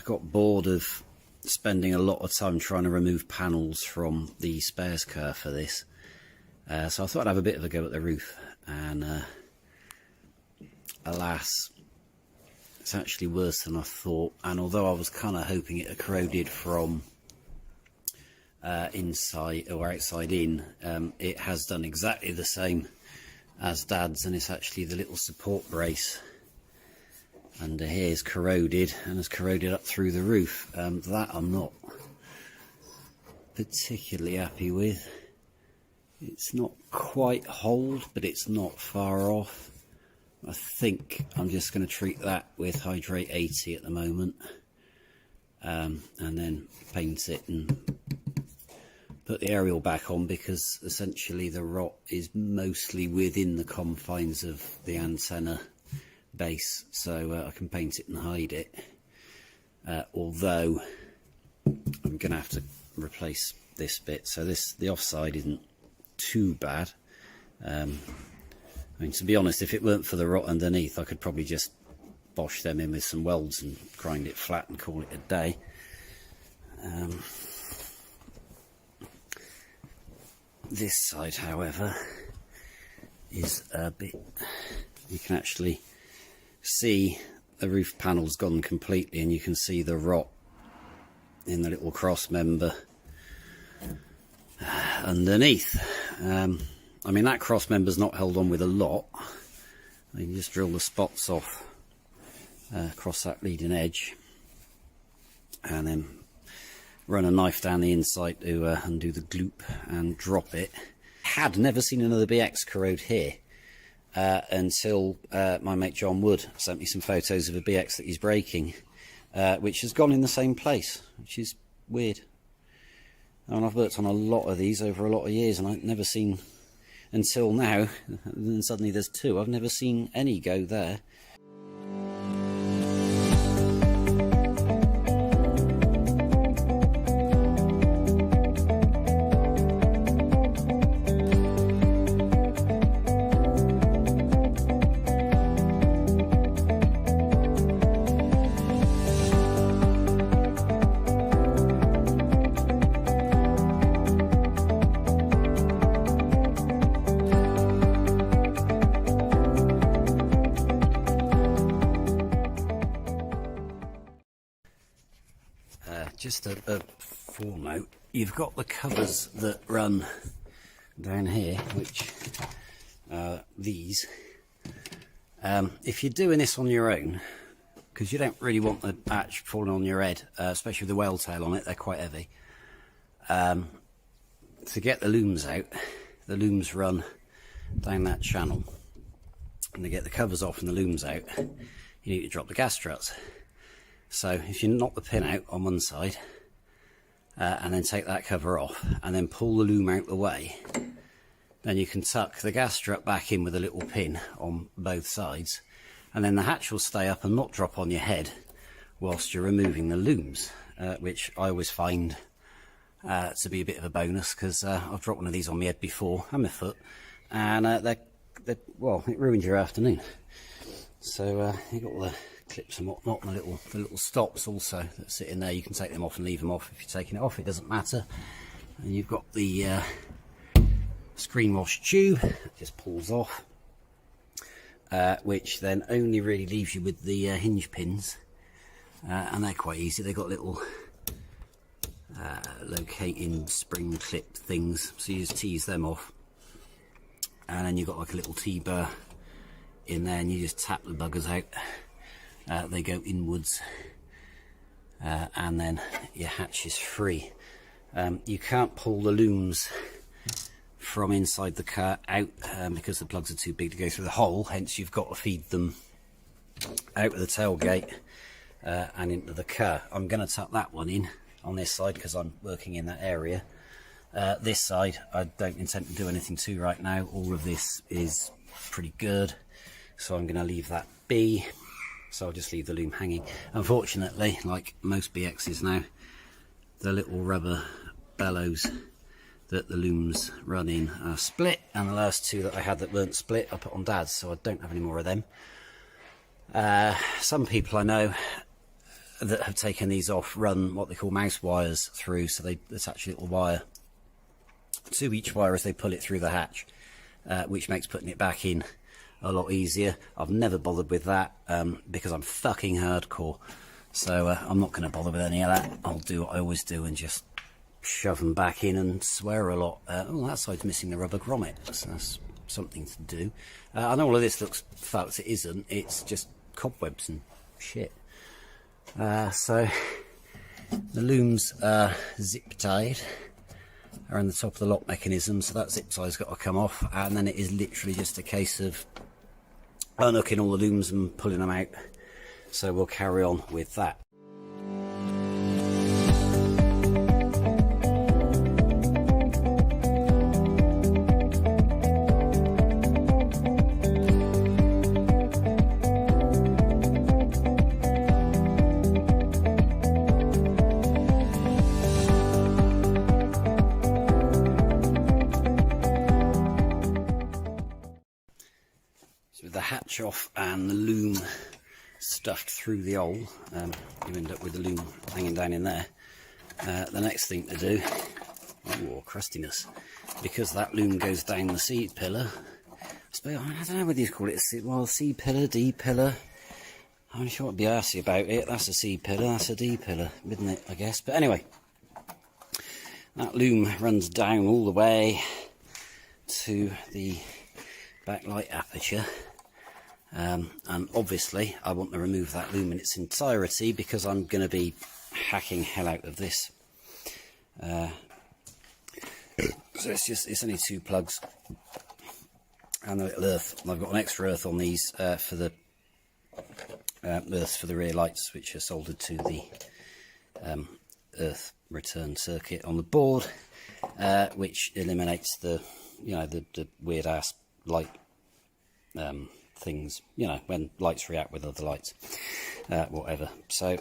got bored of spending a lot of time trying to remove panels from the spares car for this. So I thought I'd have a bit of a go at the roof, and alas, it's actually worse than I thought. And although I was kind of hoping it had corroded from inside or outside in, it has done exactly the same as Dad's, and it's actually the little support brace under here is corroded and has corroded up through the roof. That I'm not particularly happy with. It's not quite holed, but it's not far off. I think I'm just going to treat that with Hydrate 80 at the moment, and then paint it and put the aerial back on, because essentially the rot is mostly within the confines of the antenna base, so I can paint it and hide it, although I'm going to have to replace this bit. So the offside isn't too bad. I mean, to be honest, if it weren't for the rot underneath, I could probably just bosh them in with some welds and grind it flat and call it a day. This side, however, is a bit, you can actually see the roof panel's gone completely, and you can see the rot in the little cross member underneath. I mean, that cross member's not held on with a lot. You can just drill the spots off across that leading edge, and then run a knife down the inside to undo the gloop and drop it. Had never seen another BX corrode here until my mate John Wood sent me some photos of a BX that he's breaking, which has gone in the same place, which is weird. I mean, I've worked on a lot of these over a lot of years, and I've never seen, until now, and then suddenly there's two, I've never seen any go there. Just a footnote, you've got the covers that run down here, which these. If you're doing this on your own, because you don't really want the hatch falling on your head, especially with the whale tail on it, they're quite heavy. To get the looms out, the looms run down that channel, and to get the covers off and the looms out, you need to drop the gas struts. So if you knock the pin out on one side, and then take that cover off, and then pull the loom out the way, then you can tuck the gas strut back in with a little pin on both sides, and then the hatch will stay up and not drop on your head whilst you're removing the looms, which I always find to be a bit of a bonus, because I've dropped one of these on my head before, and my foot, and well, it ruined your afternoon. So you've got all the clips and whatnot, and the little stops also that sit in there. You can take them off and leave them off. If you're taking it off, it doesn't matter. And you've got the screen wash tube that just pulls off, which then only really leaves you with the hinge pins, and they're quite easy. They've got little locating spring clip things, so you just tease them off, and then you've got like a little T-bar in there, and you just tap the buggers out. They go inwards, and then your hatch is free. You can't pull the looms from inside the car out because the plugs are too big to go through the hole, hence you've got to feed them out of the tailgate and into the car. I'm going to tuck that one in on this side because I'm working in that area. This side I don't intend to do anything to right now. All of this is pretty good, so I'm going to leave that be. So I'll just leave the loom hanging. Unfortunately, like most BXs now, the little rubber bellows that the looms run in are split, and the last two that I had that weren't split I put on Dad's, so I don't have any more of them. Some people I know that have taken these off run what they call mouse wires through, so they attach a little wire to each wire as they pull it through the hatch, which makes putting it back in a lot easier. I've never bothered with that because I'm fucking hardcore, so I'm not going to bother with any of that. I'll do what I always do and just shove them back in and swear a lot. Oh, that side's missing the rubber grommet, so that's something to do. I know all of this looks fucked. It isn't. It's just cobwebs and shit. So the looms are zip tied around the top of the lock mechanism, so that zip tie's got to come off, and then it is literally just a case of unhooking all the looms and pulling them out. So we'll carry on with that. The hatch off and the loom stuffed through the hole, you end up with the loom hanging down in there. The next thing to do, oh, crustiness, because that loom goes down the C pillar. I don't know whether you call it a C pillar, D pillar. I'm not sure what to be arsy about it. That's a C pillar, that's a D pillar, isn't it, I guess. But anyway, that loom runs down all the way to the backlight aperture. And obviously I want to remove that loom in its entirety because I'm going to be hacking hell out of this. So it's only 2 plugs and a little earth. I've got an extra earth on these for the earths for the rear lights, which are soldered to the earth return circuit on the board, which eliminates the the weird ass light things, when lights react with other lights, whatever. So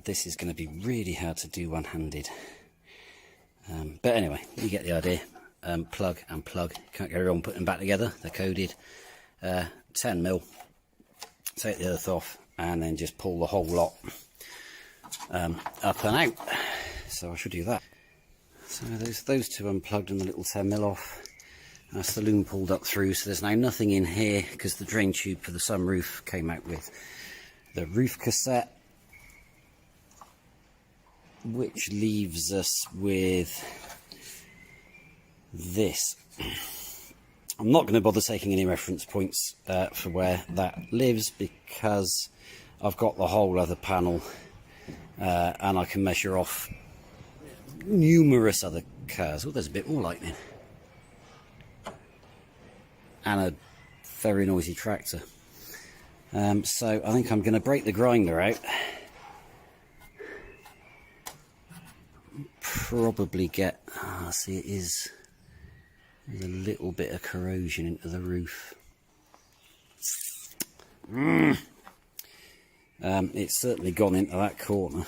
this is going to be really hard to do one-handed, but anyway, you get the idea. Plug and plug, can't carry on putting them back together, they're coded. 10mm, take the earth off and then just pull the whole lot up and out. So I should do that. So those 2 unplugged and the little 10mm off. That's the loom pulled up through, so there's now nothing in here because the drain tube for the sunroof came out with the roof cassette, which leaves us with this. I'm not going to bother taking any reference points for where that lives because I've got the whole other panel and I can measure off numerous other cars. Oh, there's a bit more lightning. And a very noisy tractor. So I think I'm going to break the grinder out. Probably get, see, there's a little bit of corrosion into the roof. It's certainly gone into that corner.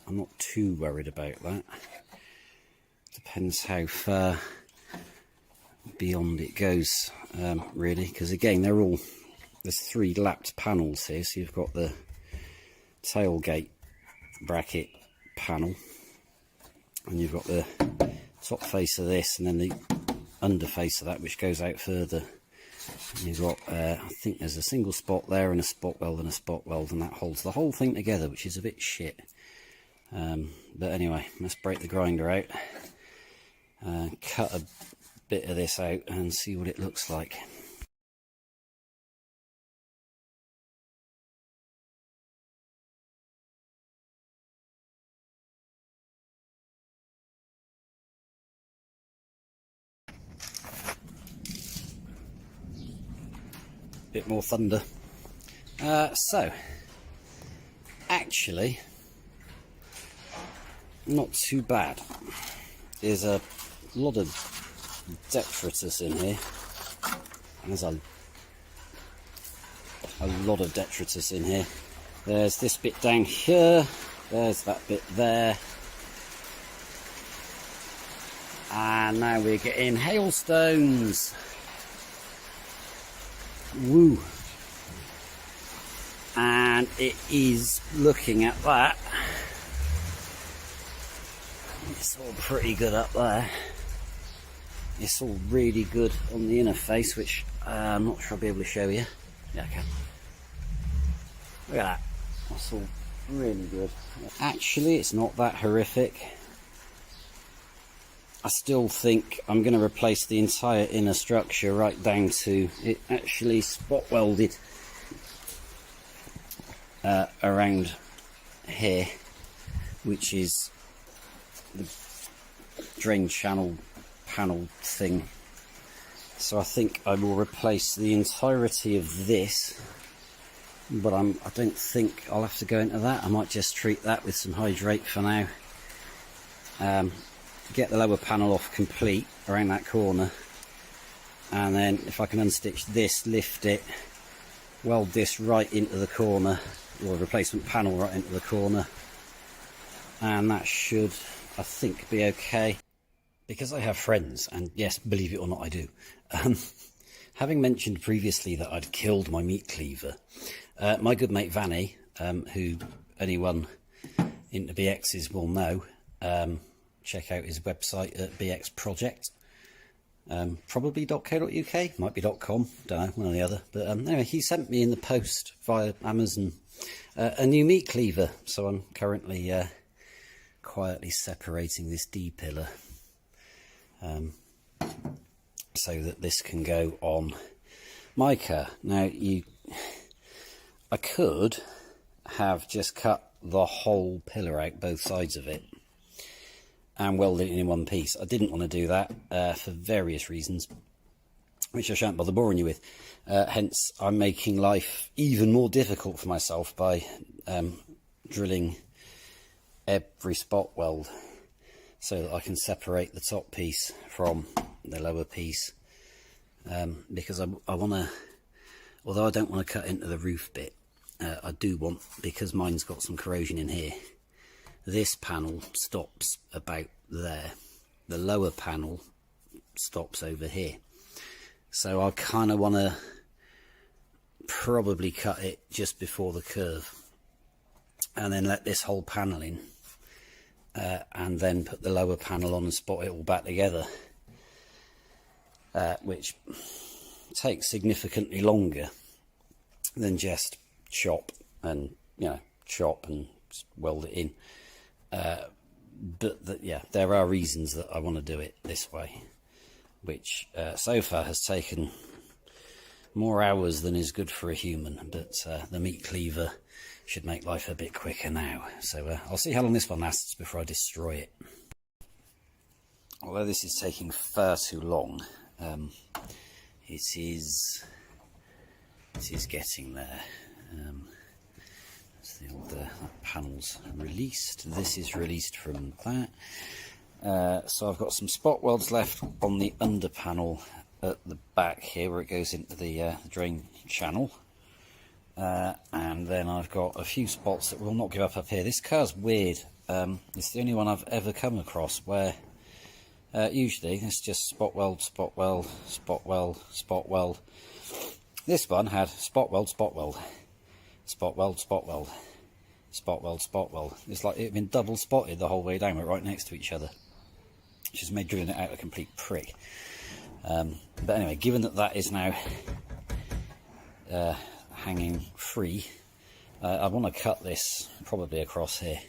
I'm not too worried about that. Depends how far beyond it goes, really, because again there's 3 lapped panels here. So you've got the tailgate bracket panel, and you've got the top face of this, and then the under face of that, which goes out further. And you've got I think there's a single spot there and a spot weld and a spot weld, and that holds the whole thing together, which is a bit shit. But anyway, let's break the grinder out, cut a bit of this out and see what it looks like. Bit more thunder. So actually not too bad. There's a lot of detritus in here. There's a lot of detritus in here. There's this bit down here, there's that bit there, and now we're getting hailstones. Woo. and it is looking at that. It's all pretty good up there. It's all really good on the inner face, which I'm not sure I'll be able to show you. Yeah, I can. Look at that. That's all really good. Actually, it's not that horrific. I still think I'm going to replace the entire inner structure right down to it actually spot welded around here, which is the drain channel panel thing. So I think I will replace the entirety of this, but I don't think I'll have to go into that. I might just treat that with some hydrate for now. Get the lower panel off complete around that corner, and then if I can unstitch this, lift it, weld this right into the corner, or replacement panel right into the corner, and that should, I think, be okay. Because I have friends, and yes, believe it or not, I do. Having mentioned previously that I'd killed my meat cleaver, my good mate Vanny, who anyone into BXs will know, check out his website at BX Project, probably .co.uk, might be .com, don't know, one or the other. But anyway, he sent me in the post via Amazon a new meat cleaver, so I'm currently quietly separating this D-pillar so that this can go on my car. Now, I could have just cut the whole pillar out, both sides of it, and weld it in one piece. I didn't want to do that for various reasons, which I shan't bother boring you with. Hence, I'm making life even more difficult for myself by drilling every spot weld so that I can separate the top piece from the lower piece. Because I want to, although I don't want to cut into the roof bit, I do want, because mine's got some corrosion in here, this panel stops about there. The lower panel stops over here. So I kind of want to probably cut it just before the curve, and then let this whole panel in, and then put the lower panel on and spot it all back together, which takes significantly longer than just chop and weld it in. But yeah, there are reasons that I want to do it this way, which so far has taken more hours than is good for a human, but the meat cleaver should make life a bit quicker now. So I'll see how long this one lasts before I destroy it. Although this is taking far too long, it is getting there. The old panels released. This is released from that. So I've got some spot welds left on the under panel at the back here, where it goes into the drain channel. And then I've got a few spots that will not give up here. This car's weird. It's the only one I've ever come across where usually it's just spot weld, spot weld, spot weld, spot weld. This one had spot weld, spot weld, spot weld, spot weld, spot weld, spot weld. It's like it had been double spotted the whole way down, right next to each other, which has made drilling it out a complete prick. But anyway, given that that is now hanging free, I want to cut this probably across here.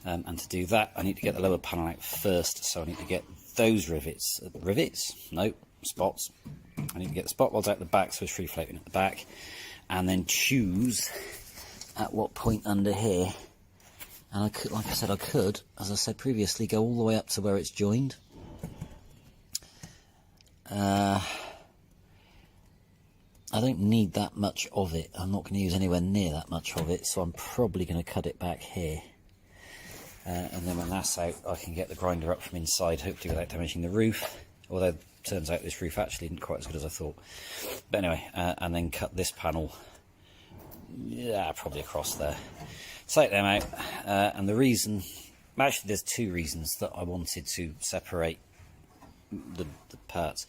And to do that, I need to get the lower panel out first, so I need to get those rivets. No, spots. I need to get the spot welds out the back so it's free floating at the back, and then choose at what point under here. And I could, like I said, as I said previously, go all the way up to where it's joined. I don't need that much of it. I'm not going to use anywhere near that much of it, so I'm probably going to cut it back here. And then when that's out, I can get the grinder up from inside, hopefully without damaging the roof. Although it turns out this roof actually isn't quite as good as I thought. But anyway, and then cut this panel, yeah, probably across there. Take them out, and the reason, actually there's two reasons that I wanted to separate the parts.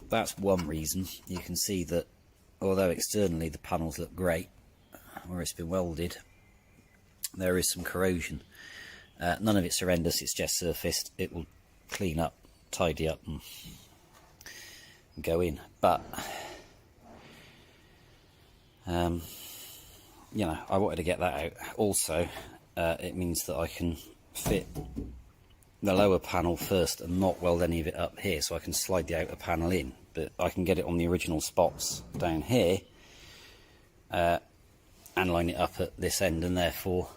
That's one reason. You can see that although externally the panels look great where it's been welded, there is some corrosion. None of it's horrendous, it's just surfaced. It will clean up, tidy up and go in, but you know, I wanted to get that out. Also, it means that I can fit the lower panel first and not weld any of it up here, so I can slide the outer panel in, but I can get it on the original spots down here and line it up at this end, and therefore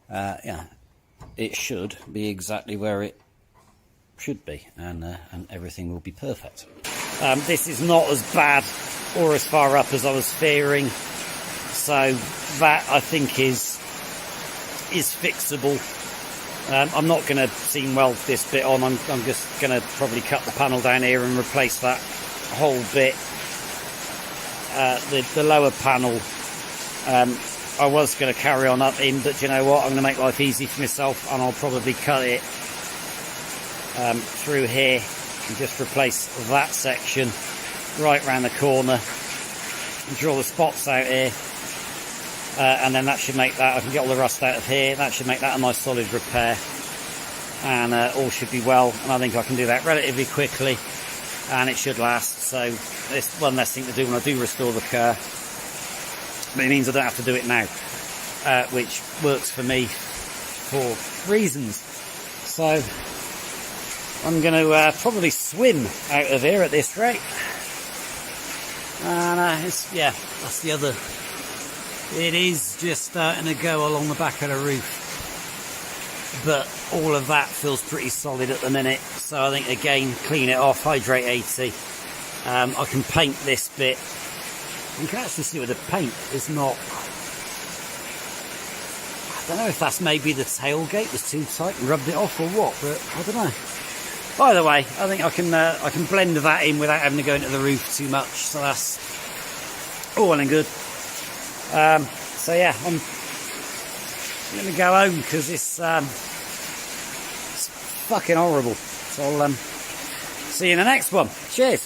yeah, it should be exactly where it should be, and everything will be perfect. This is not as bad or as far up as I was fearing, so that I think is fixable. I'm not going to seam weld this bit on. I'm just going to probably cut the panel down here and replace that whole bit. The lower panel, I was going to carry on up in, but you know what, I'm going to make life easy for myself, and I'll probably cut it through here and just replace that section right round the corner and draw the spots out here, and then that should make that, I can get all the rust out of here, that should make that a nice solid repair, and all should be well, and I think I can do that relatively quickly, and it should last. So it's one less thing to do when I do restore the car, but it means I don't have to do it now, which works for me for reasons. So I'm going to probably swim out of here at this rate, and yeah, that's the other. It is just starting to go along the back of the roof, but all of that feels pretty solid at the minute. So I think, again, clean it off, hydrate 80. I can paint this bit. You can actually see with the paint is not. I don't know if that's maybe the tailgate was too tight and rubbed it off or what, but I don't know. By the way, I think I can blend that in without having to go into the roof too much, so that's all well and good. So yeah, I'm going to go home because it's fucking horrible. So I'll see you in the next one. Cheers.